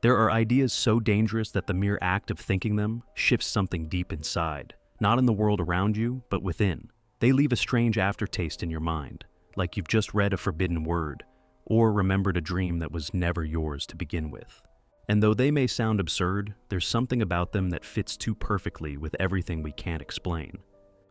There are ideas so dangerous that the mere act of thinking them shifts something deep inside, not in the world around you, but within. They leave a strange aftertaste in your mind, like you've just read a forbidden word, or remembered a dream that was never yours to begin with. And though they may sound absurd, there's something about them that fits too perfectly with everything we can't explain.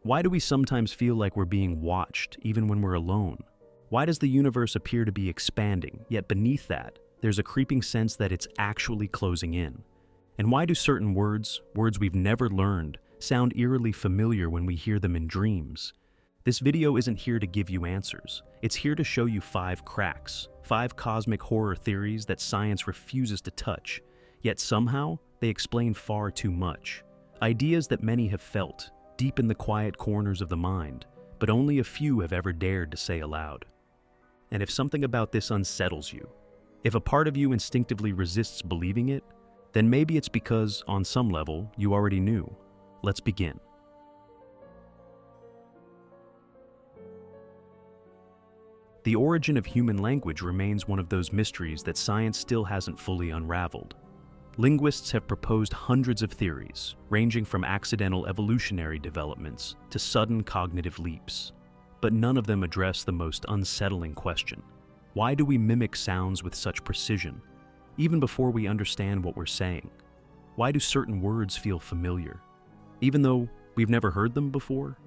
Why do we sometimes feel like we're being watched, even when we're alone? Why does the universe appear to be expanding, yet beneath that, there's a creeping sense that it's actually closing in? And why do certain words we've never learned, sound eerily familiar when we hear them in dreams? This video isn't here to give you answers. It's here to show you 5 cracks, 5 cosmic horror theories that science refuses to touch, yet somehow they explain far too much. Ideas that many have felt, deep in the quiet corners of the mind, but only a few have ever dared to say aloud. And if something about this unsettles you, if a part of you instinctively resists believing it, then maybe it's because, on some level, you already knew. Let's begin. The origin of human language remains one of those mysteries that science still hasn't fully unraveled. Linguists have proposed hundreds of theories, ranging from accidental evolutionary developments to sudden cognitive leaps. But none of them address the most unsettling question. Why do we mimic sounds with such precision, even before we understand what we're saying? Why do certain words feel familiar, even though we've never heard them before?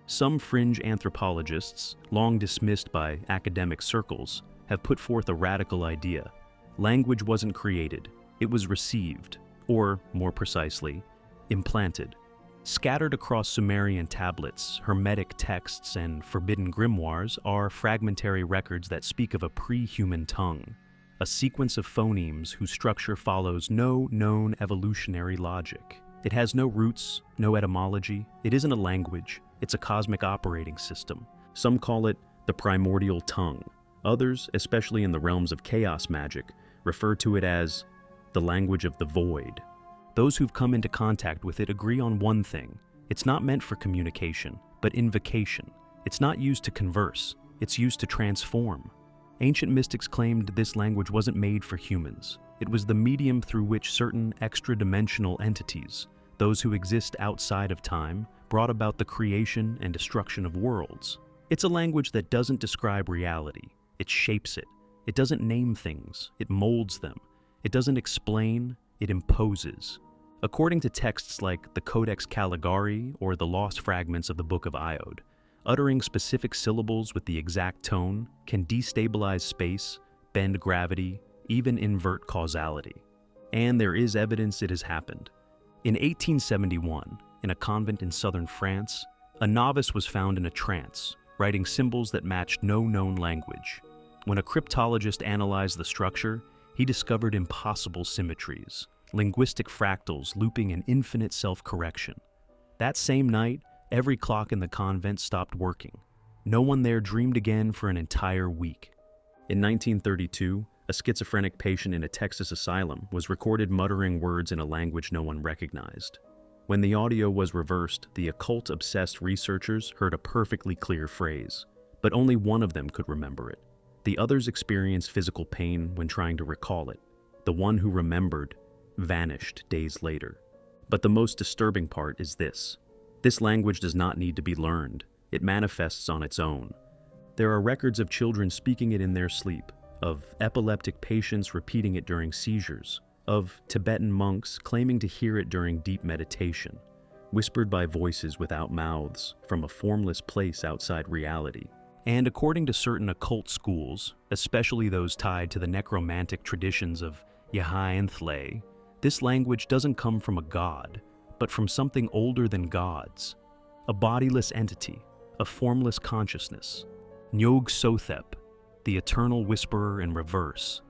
Some fringe anthropologists, long dismissed by academic circles, have put forth a radical idea. Language wasn't created, it was received, or, more precisely, implanted. Scattered across Sumerian tablets, Hermetic texts, and forbidden grimoires are fragmentary records that speak of a pre-human tongue, a sequence of phonemes whose structure follows no known evolutionary logic. It has no roots, no etymology. It isn't a language, it's a cosmic operating system. Some call it the primordial tongue. Others, especially in the realms of chaos magic, refer to it as the language of the void. Those who've come into contact with it agree on one thing. It's not meant for communication, but invocation. It's not used to converse, it's used to transform. Ancient mystics claimed this language wasn't made for humans. It was the medium through which certain extra-dimensional entities, those who exist outside of time, brought about the creation and destruction of worlds. It's a language that doesn't describe reality. It shapes it. It doesn't name things. It molds them. It doesn't explain. It imposes. According to texts like the Codex Caligari or the lost fragments of the Book of Iod, uttering specific syllables with the exact tone can destabilize space, bend gravity, even invert causality. And there is evidence it has happened. In 1871, in a convent in southern France, a novice was found in a trance, writing symbols that matched no known language. When a cryptologist analyzed the structure, he discovered impossible symmetries, linguistic fractals looping in infinite self-correction. That same night, every clock in the convent stopped working. No one there dreamed again for an entire week. In 1932, a schizophrenic patient in a Texas asylum was recorded muttering words in a language no one recognized. When the audio was reversed, the occult-obsessed researchers heard a perfectly clear phrase, but only one of them could remember it. The others experienced physical pain when trying to recall it. The one who remembered vanished days later. But the most disturbing part is this. This language does not need to be learned. It manifests on its own. There are records of children speaking it in their sleep, of epileptic patients repeating it during seizures, of Tibetan monks claiming to hear it during deep meditation, whispered by voices without mouths from a formless place outside reality. And according to certain occult schools, especially those tied to the necromantic traditions of Yahainthle, this language doesn't come from a god, but from something older than gods, a bodiless entity, a formless consciousness. Nyog Sothep, the eternal whisperer in reverse,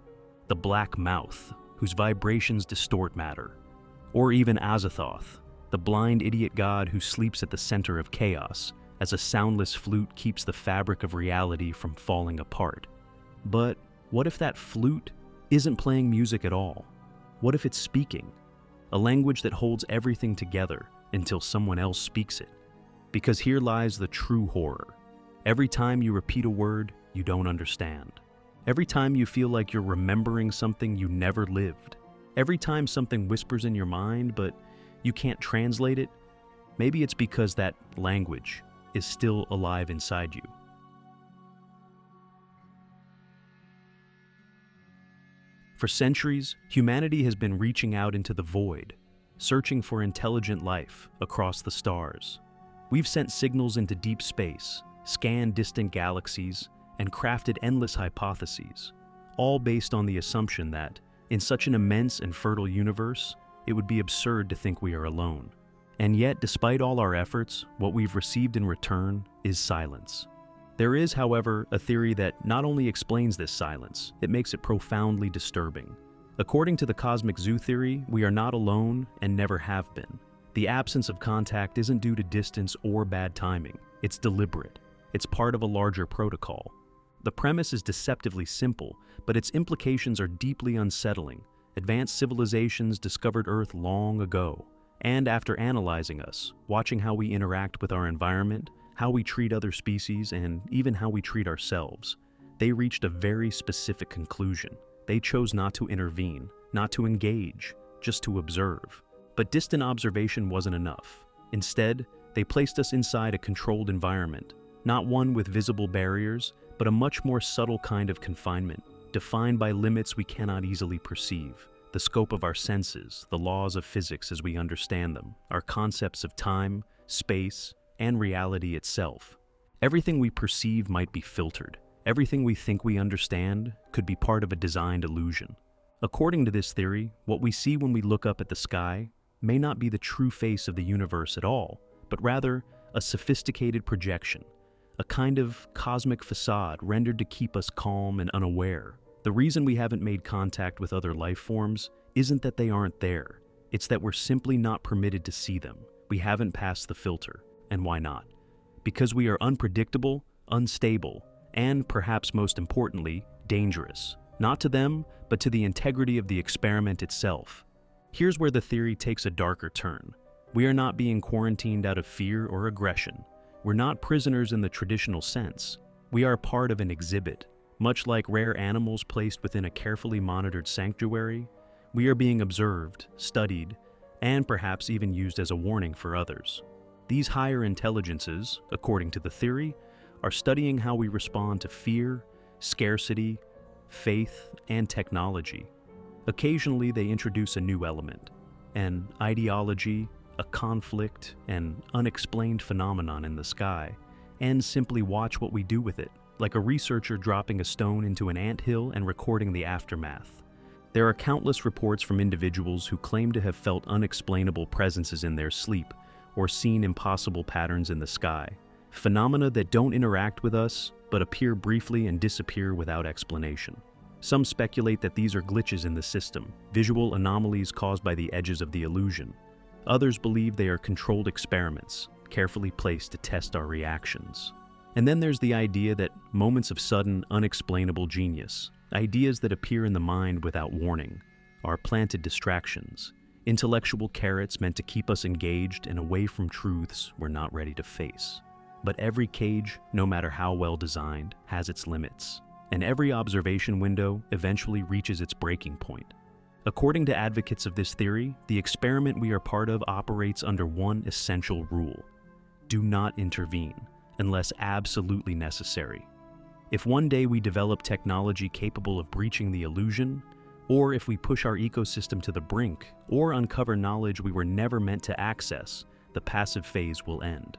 the black mouth, whose vibrations distort matter, or even Azathoth, the blind idiot god who sleeps at the center of chaos, as a soundless flute keeps the fabric of reality from falling apart. But what if that flute isn't playing music at all? What if it's speaking? A language that holds everything together until someone else speaks it. Because here lies the true horror. Every time you repeat a word you don't understand. Every time you feel like you're remembering something you never lived. Every time something whispers in your mind, but you can't translate it, maybe it's because that language is still alive inside you. For centuries, humanity has been reaching out into the void, searching for intelligent life across the stars. We've sent signals into deep space, scanned distant galaxies, and crafted endless hypotheses, all based on the assumption that, in such an immense and fertile universe, it would be absurd to think we are alone. And yet, despite all our efforts, what we've received in return is silence. There is, however, a theory that not only explains this silence, it makes it profoundly disturbing. According to the cosmic zoo theory, we are not alone and never have been. The absence of contact isn't due to distance or bad timing. It's deliberate. It's part of a larger protocol. The premise is deceptively simple, but its implications are deeply unsettling. Advanced civilizations discovered Earth long ago, and after analyzing us, watching how we interact with our environment, how we treat other species, and even how we treat ourselves, they reached a very specific conclusion. They chose not to intervene, not to engage, just to observe. But distant observation wasn't enough. Instead, they placed us inside a controlled environment, not one with visible barriers, but a much more subtle kind of confinement, defined by limits we cannot easily perceive. The scope of our senses, the laws of physics as we understand them, our concepts of time, space, and reality itself. Everything we perceive might be filtered. Everything we think we understand could be part of a designed illusion. According to this theory, what we see when we look up at the sky may not be the true face of the universe at all, but rather a sophisticated projection, a kind of cosmic facade rendered to keep us calm and unaware. The reason we haven't made contact with other life forms isn't that they aren't there. It's that we're simply not permitted to see them. We haven't passed the filter. And why not? Because we are unpredictable, unstable, and perhaps most importantly, dangerous. Not to them, but to the integrity of the experiment itself. Here's where the theory takes a darker turn. We are not being quarantined out of fear or aggression. We're not prisoners in the traditional sense. We are part of an exhibit. Much like rare animals placed within a carefully monitored sanctuary, we are being observed, studied, and perhaps even used as a warning for others. These higher intelligences, according to the theory, are studying how we respond to fear, scarcity, faith, and technology. Occasionally, they introduce a new element, an ideology, a conflict, an unexplained phenomenon in the sky, and simply watch what we do with it, like a researcher dropping a stone into an anthill and recording the aftermath. There are countless reports from individuals who claim to have felt unexplainable presences in their sleep, or seen impossible patterns in the sky, phenomena that don't interact with us, but appear briefly and disappear without explanation. Some speculate that these are glitches in the system, visual anomalies caused by the edges of the illusion. Others believe they are controlled experiments, carefully placed to test our reactions. And then there's the idea that moments of sudden, unexplainable genius, ideas that appear in the mind without warning, are planted distractions, intellectual carrots meant to keep us engaged and away from truths we're not ready to face. But every cage, no matter how well designed, has its limits, and every observation window eventually reaches its breaking point. According to advocates of this theory, the experiment we are part of operates under one essential rule: do not intervene unless absolutely necessary. If one day we develop technology capable of breaching the illusion, or if we push our ecosystem to the brink, or uncover knowledge we were never meant to access, the passive phase will end.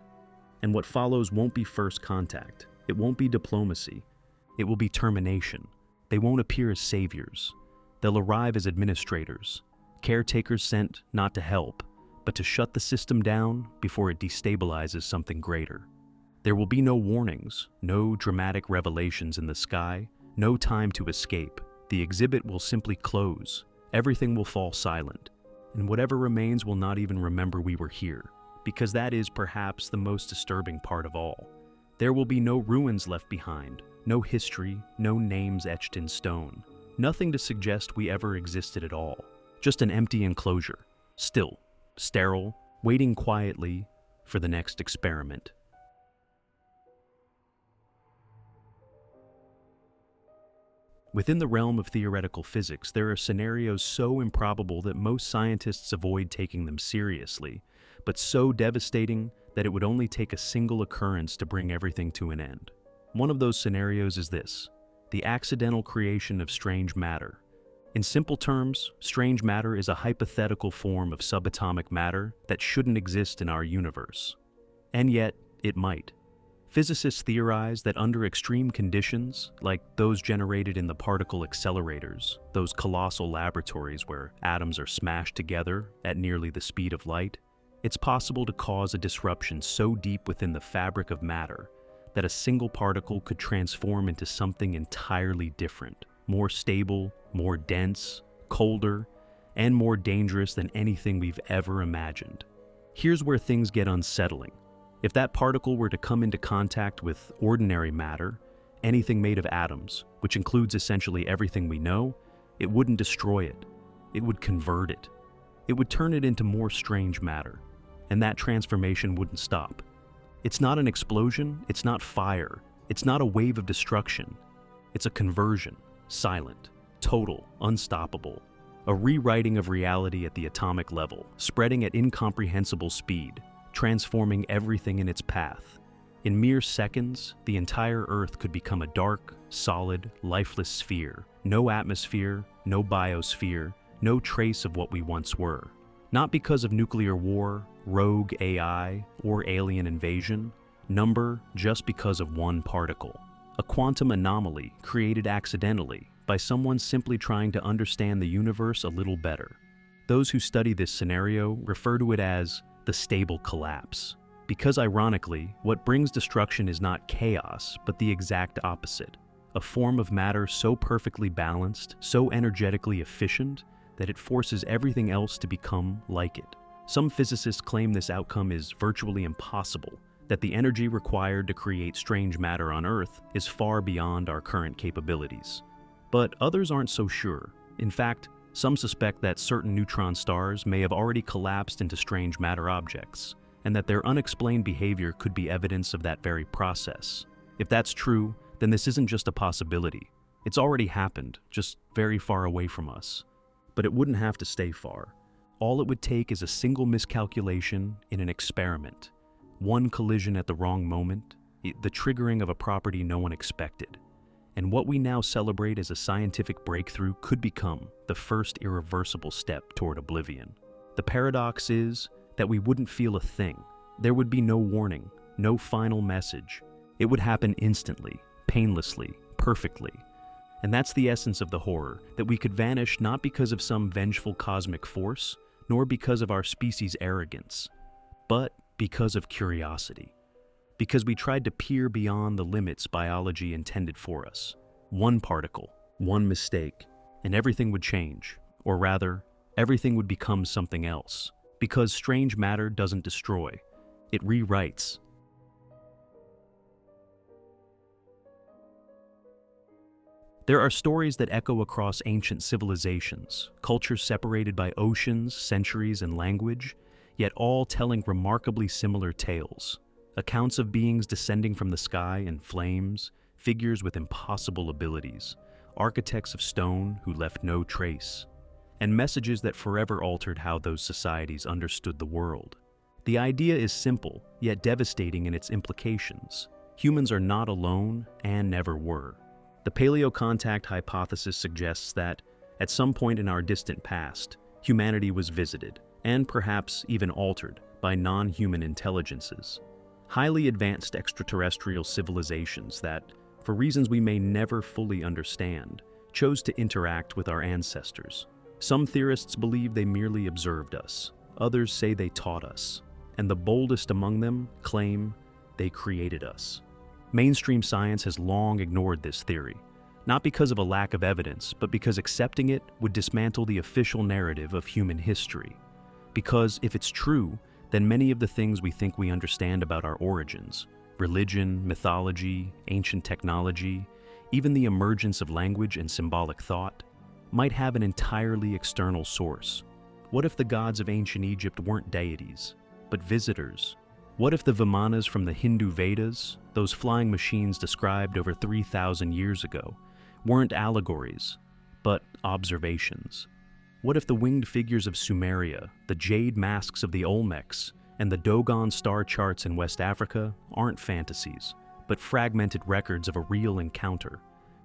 And what follows won't be first contact. It won't be diplomacy. It will be termination. They won't appear as saviors. They'll arrive as administrators, caretakers sent not to help, but to shut the system down before it destabilizes something greater. There will be no warnings, no dramatic revelations in the sky, no time to escape. The exhibit will simply close. Everything will fall silent, and whatever remains will not even remember we were here, because that is perhaps the most disturbing part of all. There will be no ruins left behind, no history, no names etched in stone, nothing to suggest we ever existed at all. Just an empty enclosure, still, sterile, waiting quietly for the next experiment. Within the realm of theoretical physics, there are scenarios so improbable that most scientists avoid taking them seriously, but so devastating that it would only take a single occurrence to bring everything to an end. One of those scenarios is this: the accidental creation of strange matter. In simple terms, strange matter is a hypothetical form of subatomic matter that shouldn't exist in our universe. And yet, it might. Physicists theorize that under extreme conditions, like those generated in the particle accelerators, those colossal laboratories where atoms are smashed together at nearly the speed of light, it's possible to cause a disruption so deep within the fabric of matter that a single particle could transform into something entirely different, more stable, more dense, colder, and more dangerous than anything we've ever imagined. Here's where things get unsettling. If that particle were to come into contact with ordinary matter, anything made of atoms, which includes essentially everything we know, it wouldn't destroy it. It would convert it. It would turn it into more strange matter, and that transformation wouldn't stop. It's not an explosion, it's not fire, it's not a wave of destruction. It's a conversion, silent, total, unstoppable. A rewriting of reality at the atomic level, spreading at incomprehensible speed, transforming everything in its path. In mere seconds, the entire Earth could become a dark, solid, lifeless sphere. No atmosphere, no biosphere, no trace of what we once were. Not because of nuclear war, rogue AI, or alien invasion. Number just because of one particle. A quantum anomaly created accidentally by someone simply trying to understand the universe a little better. Those who study this scenario refer to it as the stable collapse. Because ironically, what brings destruction is not chaos, but the exact opposite. A form of matter so perfectly balanced, so energetically efficient, that it forces everything else to become like it. Some physicists claim this outcome is virtually impossible, that the energy required to create strange matter on Earth is far beyond our current capabilities. But others aren't so sure. In fact, some suspect that certain neutron stars may have already collapsed into strange matter objects, and that their unexplained behavior could be evidence of that very process. If that's true, then this isn't just a possibility. It's already happened, just very far away from us. But it wouldn't have to stay far. All it would take is a single miscalculation in an experiment. One collision at the wrong moment, the triggering of a property no one expected. And what we now celebrate as a scientific breakthrough could become the first irreversible step toward oblivion. The paradox is that we wouldn't feel a thing. There would be no warning, no final message. It would happen instantly, painlessly, perfectly. And that's the essence of the horror, that we could vanish not because of some vengeful cosmic force, nor because of our species' arrogance, but because of curiosity. Because we tried to peer beyond the limits biology intended for us. One particle, one mistake, and everything would change. Or rather, everything would become something else. Because strange matter doesn't destroy, it rewrites. There are stories that echo across ancient civilizations, cultures separated by oceans, centuries, and language, yet all telling remarkably similar tales. Accounts of beings descending from the sky in flames, figures with impossible abilities, architects of stone who left no trace, and messages that forever altered how those societies understood the world. The idea is simple, yet devastating in its implications. Humans are not alone and never were. The Paleocontact Hypothesis suggests that, at some point in our distant past, humanity was visited, and perhaps even altered, by non-human intelligences. Highly advanced extraterrestrial civilizations that, for reasons we may never fully understand, chose to interact with our ancestors. Some theorists believe they merely observed us. Others say they taught us. And the boldest among them claim they created us. Mainstream science has long ignored this theory, not because of a lack of evidence, but because accepting it would dismantle the official narrative of human history. Because if it's true, then many of the things we think we understand about our origins, religion, mythology, ancient technology, even the emergence of language and symbolic thought, might have an entirely external source. What if the gods of ancient Egypt weren't deities, but visitors? What if the Vimanas from the Hindu Vedas, those flying machines described over 3,000 years ago, weren't allegories, but observations? What if the winged figures of Sumeria, the jade masks of the Olmecs, and the Dogon star charts in West Africa aren't fantasies, but fragmented records of a real encounter?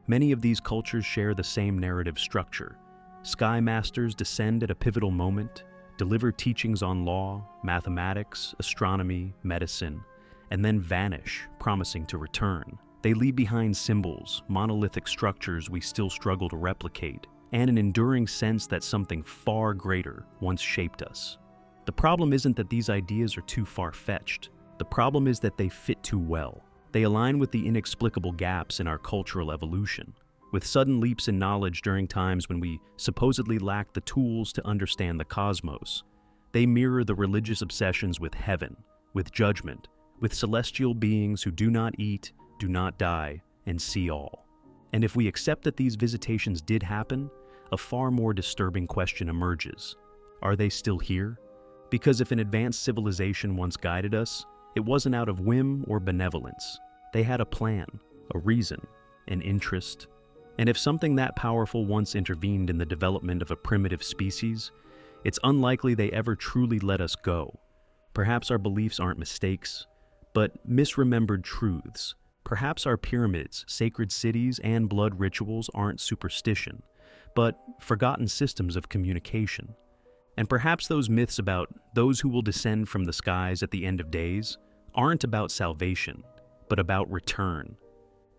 Many of these cultures share the same narrative structure. Sky masters descend at a pivotal moment, deliver teachings on law, mathematics, astronomy, medicine, and then vanish, promising to return. They leave behind symbols, monolithic structures we still struggle to replicate, and an enduring sense that something far greater once shaped us. The problem isn't that these ideas are too far-fetched. The problem is that they fit too well. They align with the inexplicable gaps in our cultural evolution, with sudden leaps in knowledge during times when we supposedly lack the tools to understand the cosmos. They mirror the religious obsessions with heaven, with judgment, with celestial beings who do not eat, do not die, and see all. And if we accept that these visitations did happen, a far more disturbing question emerges. Are they still here? Because if an advanced civilization once guided us, it wasn't out of whim or benevolence. They had a plan, a reason, an interest. And if something that powerful once intervened in the development of a primitive species, it's unlikely they ever truly let us go. Perhaps our beliefs aren't mistakes, but misremembered truths. Perhaps our pyramids, sacred cities, and blood rituals aren't superstition, but forgotten systems of communication. And perhaps those myths about those who will descend from the skies at the end of days aren't about salvation, but about return.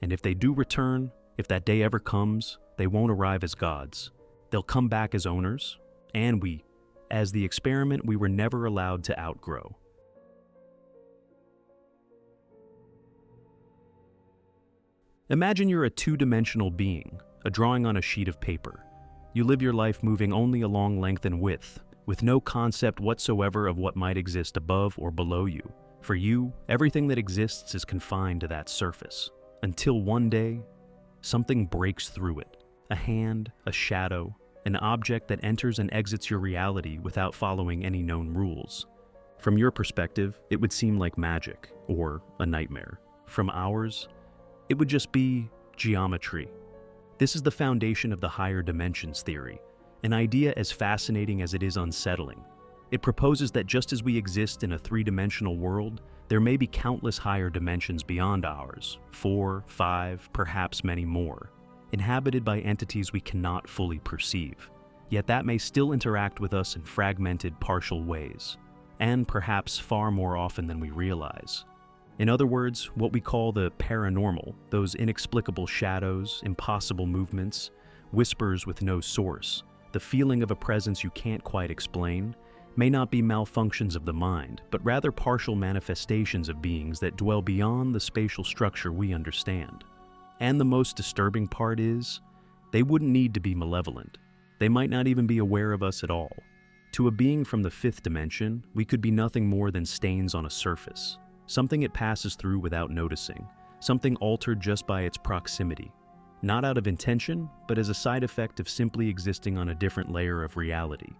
And if they do return, if that day ever comes, they won't arrive as gods. They'll come back as owners, and as the experiment we were never allowed to outgrow. Imagine you're a two-dimensional being, a drawing on a sheet of paper. You live your life moving only along length and width, with no concept whatsoever of what might exist above or below you. For you, everything that exists is confined to that surface. Until one day, something breaks through it. A hand, a shadow, an object that enters and exits your reality without following any known rules. From your perspective, it would seem like magic, or a nightmare. From ours, it would just be geometry. This is the foundation of the higher dimensions theory, an idea as fascinating as it is unsettling. It proposes that just as we exist in a three-dimensional world, there may be countless higher dimensions beyond ours, 4, 5, perhaps many more, inhabited by entities we cannot fully perceive. Yet that may still interact with us in fragmented, partial ways, and perhaps far more often than we realize. In other words, what we call the paranormal, those inexplicable shadows, impossible movements, whispers with no source, the feeling of a presence you can't quite explain, may not be malfunctions of the mind, but rather partial manifestations of beings that dwell beyond the spatial structure we understand. And the most disturbing part is, they wouldn't need to be malevolent. They might not even be aware of us at all. To a being from the fifth dimension, we could be nothing more than stains on a surface, something it passes through without noticing, something altered just by its proximity. Not out of intention, but as a side effect of simply existing on a different layer of reality.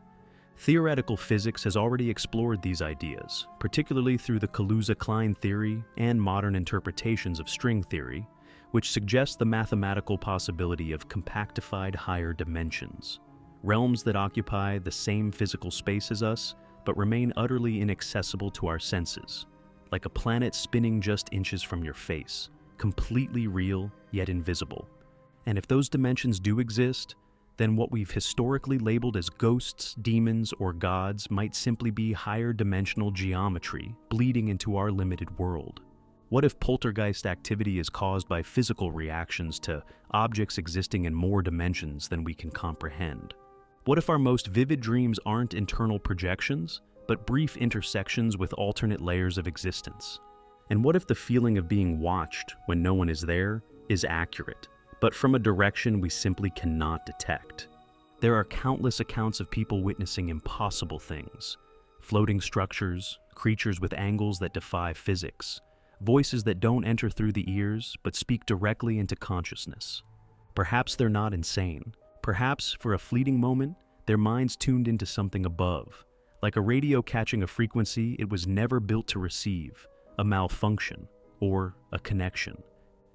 Theoretical physics has already explored these ideas, particularly through the Kaluza-Klein theory and modern interpretations of string theory, which suggest the mathematical possibility of compactified higher dimensions, realms that occupy the same physical space as us, but remain utterly inaccessible to our senses, like a planet spinning just inches from your face, completely real yet invisible. And if those dimensions do exist, then what we've historically labeled as ghosts, demons, or gods might simply be higher dimensional geometry bleeding into our limited world. What if poltergeist activity is caused by physical reactions to objects existing in more dimensions than we can comprehend? What if our most vivid dreams aren't internal projections, but brief intersections with alternate layers of existence? And what if the feeling of being watched when no one is there is accurate, but from a direction we simply cannot detect? There are countless accounts of people witnessing impossible things, floating structures, creatures with angles that defy physics, voices that don't enter through the ears but speak directly into consciousness. Perhaps they're not insane. Perhaps, for a fleeting moment, their minds tuned into something above, like a radio catching a frequency it was never built to receive, a malfunction, or a connection.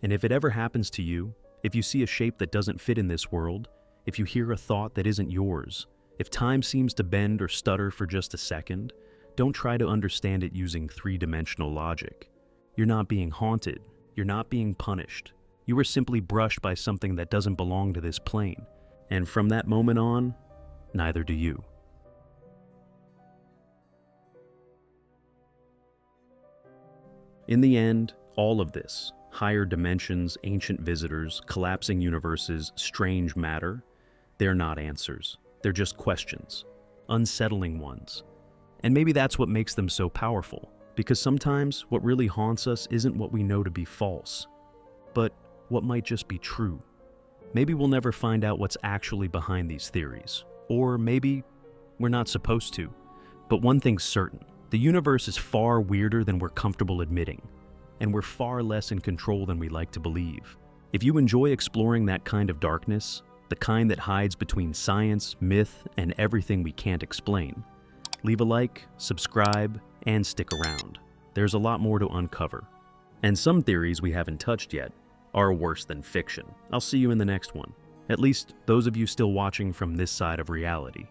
And if it ever happens to you, If you see a shape that doesn't fit in this world, if you hear a thought that isn't yours, if time seems to bend or stutter for just a second, don't try to understand it using three-dimensional logic. You're not being haunted. You're not being punished. You were simply brushed by something that doesn't belong to this plane. And from that moment on, neither do you. In the end, all of this, higher dimensions, ancient visitors, collapsing universes, strange matter, they're not answers. They're just questions, unsettling ones. And maybe that's what makes them so powerful, because sometimes what really haunts us isn't what we know to be false, but what might just be true. Maybe we'll never find out what's actually behind these theories, or maybe we're not supposed to. But one thing's certain, the universe is far weirder than we're comfortable admitting, and we're far less in control than we like to believe. If you enjoy exploring that kind of darkness, the kind that hides between science, myth, and everything we can't explain, leave a like, subscribe, and stick around. There's a lot more to uncover. And some theories we haven't touched yet are worse than fiction. I'll see you in the next one. At least those of you still watching from this side of reality.